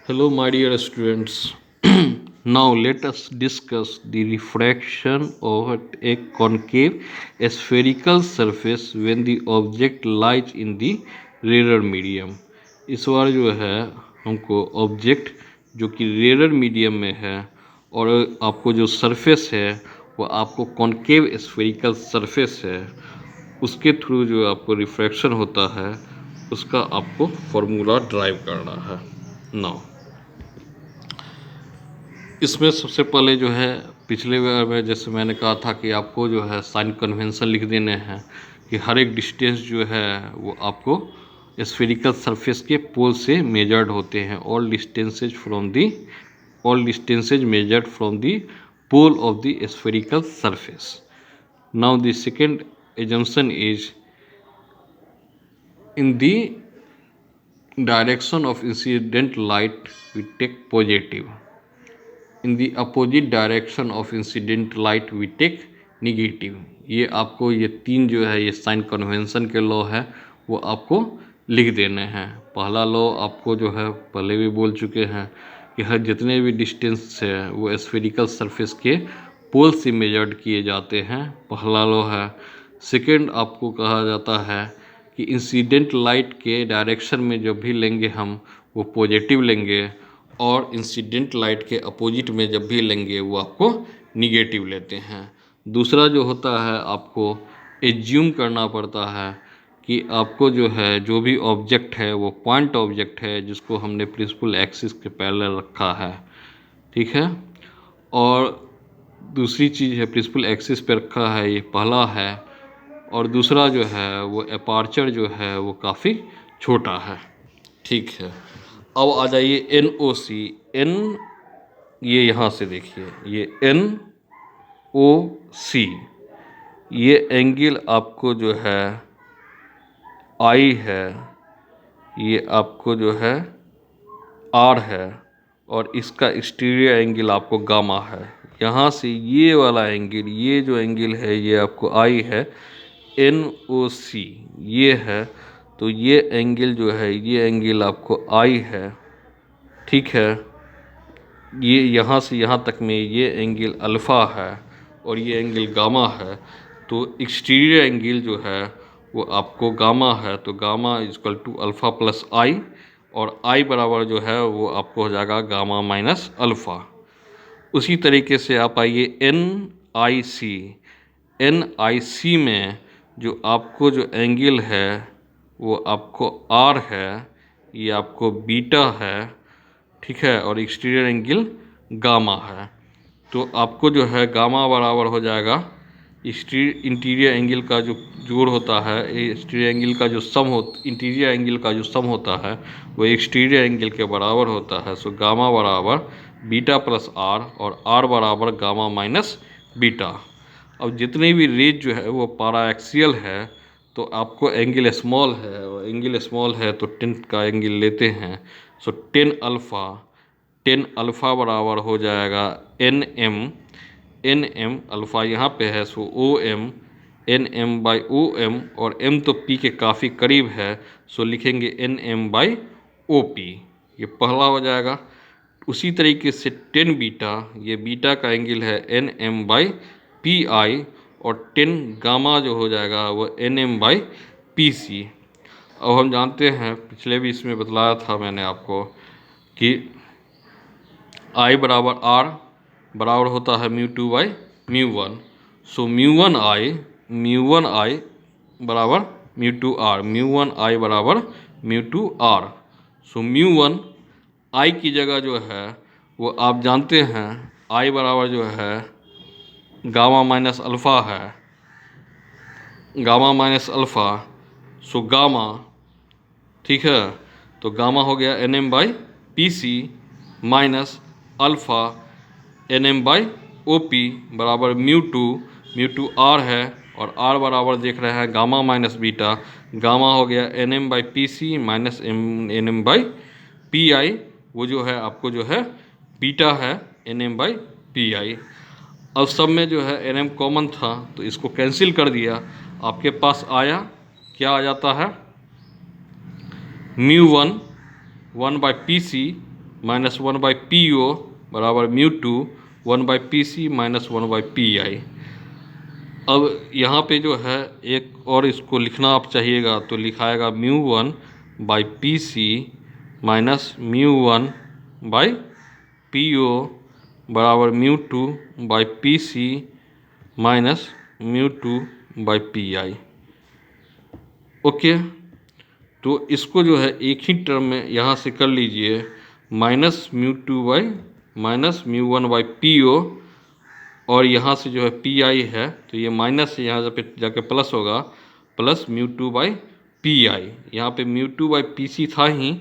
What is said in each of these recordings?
Hello, my dear students. Now let us discuss the refraction of a concave spherical surface when the object lies in the rarer medium. इस बार जो है हमको object जो कि rare medium में है और आपको जो सरफेस है वो आपको कॉन्केव स्फेरिकल सरफेस है, उसके थ्रू जो आपको रिफ्रैक्शन होता है उसका आपको फॉर्मूला ड्राइव करना है। नाउ इसमें सबसे पहले जो है पिछले बार में जैसे मैंने कहा था कि आपको जो है साइन कन्वेंशन लिख देने हैं कि हर एक डिस्टेंस जो है वो आपको स्फेरिकल सरफेस के पोल से मेजर्ड होते हैं। All distances measured from the pole of the spherical surface. Now the second assumption is in the direction of incident light we take positive, in the opposite direction of incident light we take negative। ये आपको ये तीन जो है ये sign convention के law है वो आपको लिख देने हैं। पहला लॉ आपको जो है पहले भी बोल चुके हैं कि हर जितने भी डिस्टेंस है वो स्फेरिकल सरफेस के पोल से मेजर्ड किए जाते हैं, पहला लॉ है। सेकेंड आपको कहा जाता है कि इंसिडेंट लाइट के डायरेक्शन में जब भी लेंगे हम वो पॉजिटिव लेंगे और इंसिडेंट लाइट के अपोजिट में जब भी लेंगे वो आपको निगेटिव लेते हैं। दूसरा जो होता है आपको एज्यूम करना पड़ता है कि आपको जो है जो भी ऑब्जेक्ट है वो पॉइंट ऑब्जेक्ट है जिसको हमने प्रिंसिपल एक्सिस के पैरेलल रखा है, ठीक है। और दूसरी चीज़ है प्रिंसिपल एक्सिस पे रखा है, ये पहला है। और दूसरा जो है वो अपार्चर जो है वो काफ़ी छोटा है, ठीक है। अब आ जाइए NOC। एन ये यहाँ से देखिए ये NOC, ये एंगल आपको जो है I है, ये आपको जो है R है और इसका एक्सटीरियर एंगल आपको गामा है। यहाँ से ये वाला एंगल, ये जो एंगल है ये आपको I है, NOC ये है, तो ये एंगल जो है ये एंगल आपको I है, ठीक है। ये यहाँ से यहाँ तक में ये एंगल अल्फ़ा है और ये एंगल गामा है, तो एक्सटीरियर एंगल जो है वो आपको गामा है, तो gamma equal to alpha plus I, और आई बराबर जो है वो आपको हो जाएगा गामा माइनस अल्फ़ा। उसी तरीके से आप आइए NIC में जो आपको जो एंगल है वो आपको R है, ये आपको बीटा है, ठीक है, और एक्सटीरियर एंगल गामा है। तो आपको जो है गामा बराबर हो जाएगा इंटीरियर एंगल का जो जोड़ होता है, एक्सटीरियर एंगल का जो सम हो, इंटीरियर एंगल का जो सम होता है वो एक्सटीरियर एंगल के बराबर होता है। सो गामा बराबर बीटा प्लस आर और आर बराबर गामा माइनस बीटा। अब जितने भी रेज जो है वो पैराएक्सियल है, तो आपको एंगल स्मॉल है और एंगल स्मॉल है तो 10 का एंगल लेते हैं। सो 10 अल्फ़ा बराबर हो जाएगा NM अल्फ़ा यहाँ पे है, सो OM NM/OM, और M तो P के काफ़ी करीब है, सो लिखेंगे NM/OP, ये पहला हो जाएगा। उसी तरीके से 10 बीटा, ये बीटा का एंगल है NM/PI, और 10 गामा जो हो जाएगा वो NM/PC। अब हम जानते हैं, पिछले भी इसमें बतलाया था मैंने आपको कि I बराबर R बराबर होता है μ2/μ1। सो μ1I बराबर μ2R, μ1I बराबर μ2R। सो μ1 I की जगह जो है वो आप जानते हैं I बराबर जो है गामा माइनस अल्फ़ा है, gamma minus alpha. So gamma, ठीक है, तो गामा हो गया NM/PC माइनस अल्फ़ा NM/OP बराबर μ2 R है, और R बराबर देख रहे हैं गामा माइनस बीटा, गामा हो गया NM/PC माइनस NM/PI, वो जो है आपको जो है बीटा है NM/PI। अब सब में जो है NM कॉमन था तो इसको कैंसिल कर दिया, आपके पास आया क्या आ जाता है μ1 1/PC माइनस 1/PO बराबर μ2 1/PC माइनस 1/PI। अब यहाँ पे जो है एक और इसको लिखना आप चाहिएगा तो लिखाएगा μ1/PC माइनस μ1/PO बराबर μ2/PC माइनस μ2/PI। ओके, तो इसको जो है एक ही टर्म में यहाँ से कर लीजिए, माइनस μ1/PO और यहाँ से जो है PI है तो ये माइनस से यहाँ पे जाके प्लस होगा, प्लस μ2/PI। यहाँ पे μ2/PC था ही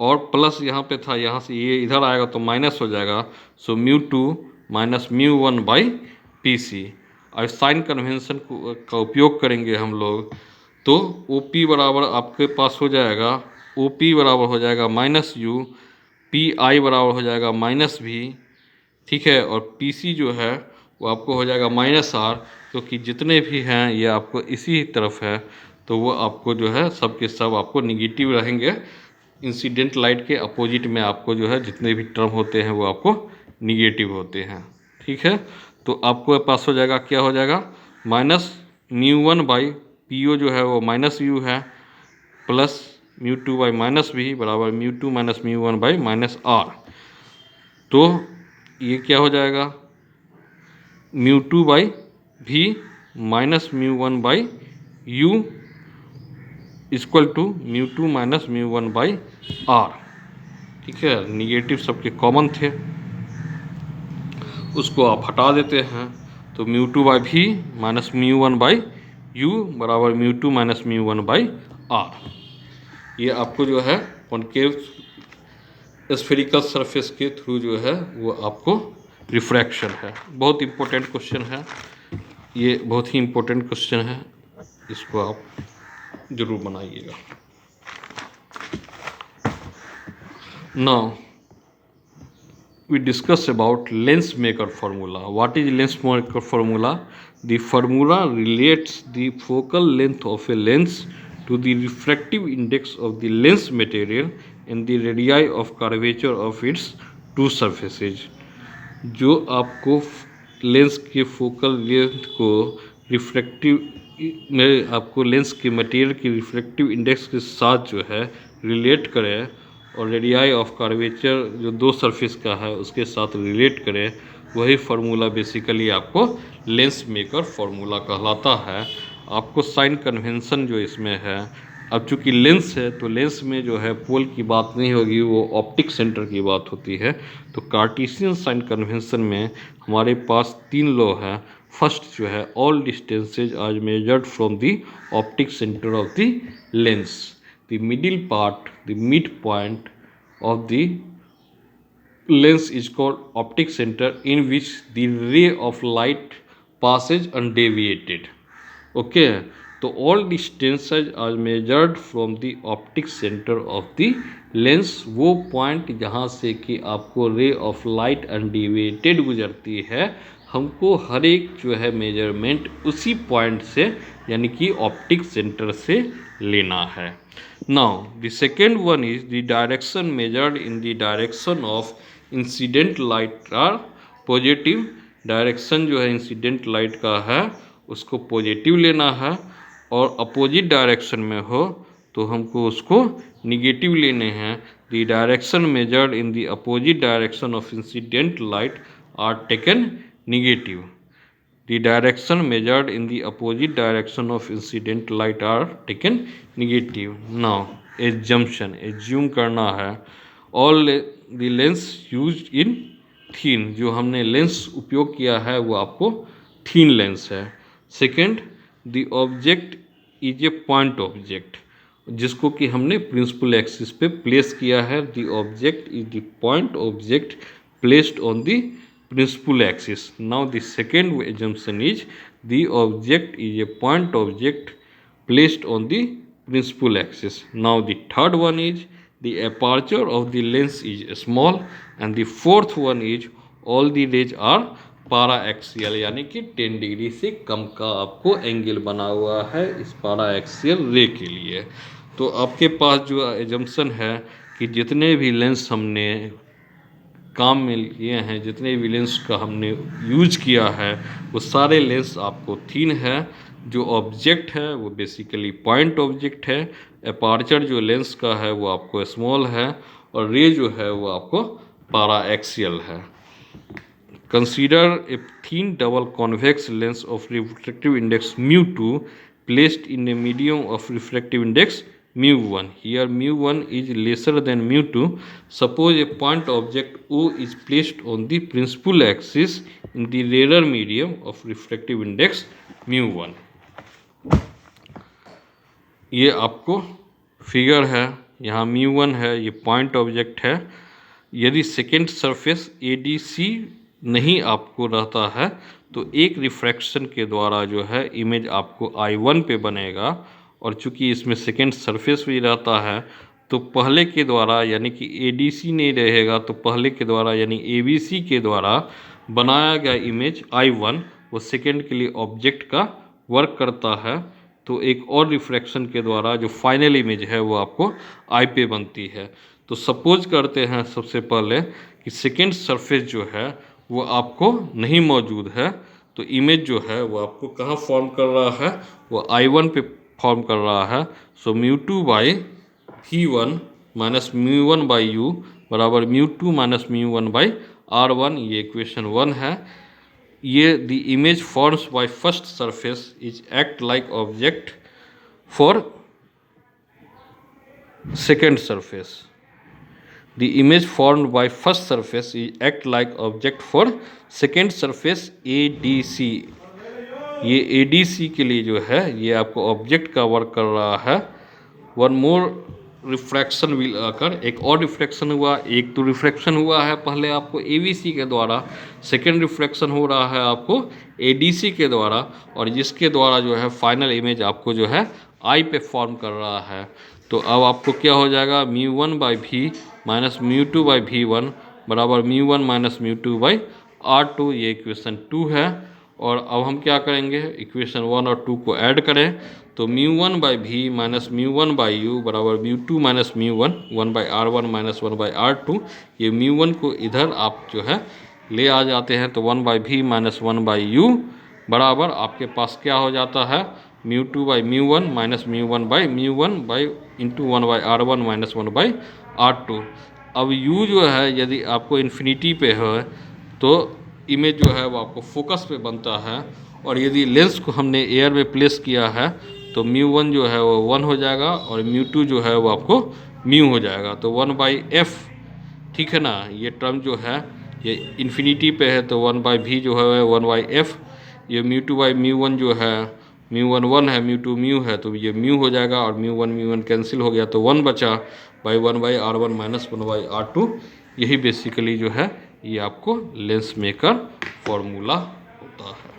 और प्लस यहाँ पे था, यहाँ से ये इधर आएगा तो माइनस हो जाएगा, सो μ2 माइनस μ1/PC। और साइन कन्वेंशन का उपयोग करेंगे हम लोग तो OP बराबर आपके पास हो जाएगा, OP बराबर हो जाएगा माइनस U, PI बराबर हो जाएगा माइनस V, ठीक है, और PC जो है वो आपको हो जाएगा माइनस R, क्योंकि जितने भी हैं ये आपको इसी तरफ है तो वो आपको जो है सब के सब आपको निगेटिव रहेंगे। इंसिडेंट लाइट के अपोजिट में आपको जो है जितने भी टर्म होते हैं वो आपको निगेटिव होते हैं, ठीक है। तो आपको पास हो जाएगा, क्या हो जाएगा, माइनस μ1/PO जो है वो माइनस U है, प्लस μ2/माइनस V बराबर μ2 माइनस μ1/माइनस R। तो ये क्या हो जाएगा, μ2/V minus μ1/U equal to μ2 minus μ1/R, ठीक है। निगेटिव सबके कॉमन थे, उसको आप हटा देते हैं तो μ2/V माइनस μ1/U बराबर μ2 माइनस μ1/R। ये आपको जो है कॉनकेव स्फेरिकल सरफेस के थ्रू जो है वो आपको रिफ्रैक्शन है। बहुत इम्पोर्टेंट क्वेश्चन है ये, बहुत ही इम्पोर्टेंट क्वेश्चन है, इसको आप जरूर बनाइएगा। Now we discuss about lens maker formula. What is lens maker formula? The formula relates the focal length of a lens to the refractive index of the lens material and the radii of curvature of its two surfaces. जो आपको lens के focal length को refractive में आपको lens के material की refractive index के साथ जो है रिलेट करें और रेडियाई ऑफ कर्वेचर जो दो सरफेस का है उसके साथ रिलेट करें, वही फार्मूला बेसिकली आपको लेंस मेकर फार्मूला कहलाता है। आपको साइन कन्वेंशन जो इसमें है, अब चूंकि लेंस है तो लेंस में जो है पोल की बात नहीं होगी, वो ऑप्टिक सेंटर की बात होती है। तो कार्टेशियन साइन कन्वेंशन में हमारे पास 3 लॉ है। फर्स्ट जो है, all distances are measured from the optic centre of the lens, the middle part, the midpoint of the lens is called optic center in which the ray of light passes undeviated. Okay, so all distances are measured from the optic center of the lens, वो point जहाँ से कि आपको ray of light undeviated गुजरती है, हमको हर एक जो है मेजरमेंट उसी पॉइंट से यानी कि ऑप्टिक सेंटर से लेना है। Now the second one is the direction measured in the direction of incident light are positive। Direction जो है इंसिडेंट लाइट का है उसको पॉजिटिव लेना है, और अपोजिट डायरेक्शन में हो तो हमको उसको निगेटिव लेने हैं। The direction measured in the opposite direction of incident light are taken negative. The direction measured in the opposite direction of incident light are taken negative. Now assume करना है, all the lens used in thin, जो हमने lens उपयोग किया है वो आपको थीन lens है। Second, the object is a point object, जिसको कि हमने प्रिंसिपल एक्सिस पे प्लेस किया है। the object is the point object placed on the principal axis. Now the second assumption is the object is a point object placed on the principal axis. Now the third one is the aperture of the lens is small, and the fourth one is all the rays are para-axial, यानी कि 10 degree से कम का आपको angle बना हुआ है इस para-axial रे के लिए। तो आपके पास जो एजम्पशन है कि जितने भी लेंस हमने काम में लिए हैं, जितने भी लेंस का हमने यूज किया है वो सारे लेंस आपको थिन है। जो ऑब्जेक्ट है वो बेसिकली पॉइंट ऑब्जेक्ट है। अपर्चर जो लेंस का है वो आपको स्मॉल है और रे जो है वो आपको पारा एक्सियल है। Consider a thin double convex lens of refractive index mu2 placed in a medium of refractive index mu1. Here mu1 is lesser than mu2. Suppose a point object O is placed on the principal axis in the rarer medium of refractive index mu1. ये आपको figure है, यहाँ mu1 है, ये point object है। यदि second surface ADC नहीं आपको रहता है तो एक रिफ्रैक्शन के द्वारा जो है इमेज आपको I1 पे बनेगा, और चूंकि इसमें सेकेंड सरफेस भी रहता है तो पहले के द्वारा यानी कि ADC नहीं रहेगा तो पहले के द्वारा यानी ABC के द्वारा बनाया गया इमेज I1 वो सेकेंड के लिए ऑब्जेक्ट का वर्क करता है। तो एक और रिफ्रैक्शन के द्वारा जो फाइनल इमेज है वो आपको I पे बनती है। तो सपोज करते हैं सबसे पहले कि सेकेंड सरफेस जो है वो आपको नहीं मौजूद है, तो इमेज जो है वो आपको कहाँ फॉर्म कर रहा है, वो I1 पे फॉर्म कर रहा है। सो mu2 by V1 minus mu1 by U बराबर mu2 minus mu1 by R1, ये इक्वेशन 1 है। ये the image forms by first surface is act like object for second surface. The image formed by first surface is act like object for second surface ADC. ये ADC के लिए जो है ये आपको ऑब्जेक्ट का वर्क कर रहा है। वन मोर रिफ्रैक्शन विल आकर, एक और रिफ्रैक्शन हुआ, एक तो रिफ्रैक्शन हुआ है पहले आपको ABC के द्वारा, सेकेंड रिफ्रैक्शन हो रहा है आपको ADC के द्वारा, और जिसके द्वारा जो है फाइनल इमेज आपको जो है I पे फॉर्म कर रहा है। तो अब आपको क्या हो जाएगा, mu1 by V minus mu2 by V1 बराबर mu1 minus mu2 by R2, ये इक्वेशन 2 है। और अब हम क्या करेंगे, इक्वेशन 1 और 2 को ऐड करें तो mu1 by V minus mu1 by U बराबर mu2 minus mu1 1 by R1 minus 1 by R2। ये mu1 को इधर आप जो है ले आ जाते हैं तो 1 by V minus 1 by U बराबर आपके पास क्या हो जाता है, mu2 by mu1 minus mu1 by into 1 by R1 minus 1 by R2। अब U जो है यदि आपको इन्फिनिटी पे है तो इमेज जो है वो आपको फोकस पे बनता है, और यदि लेंस को हमने एयर में प्लेस किया है तो mu1 जो है वो 1 हो जाएगा और mu2 जो है वो आपको म्यू हो जाएगा, तो 1 बाई F, ठीक है ना। ये टर्म जो है ये इन्फिनिटी पे है तो 1 बाई V जो है 1 बाई F, ये mu2 बाई mu1 जो है mu1 1 है, mu2 म्यू है, तो ये म्यू हो जाएगा और mu1 कैंसिल हो गया तो 1 बचा by 1 by R1 minus 1 by R2। यही बेसिकली जो है ये आपको लेंस मेकर फॉर्मूला होता है।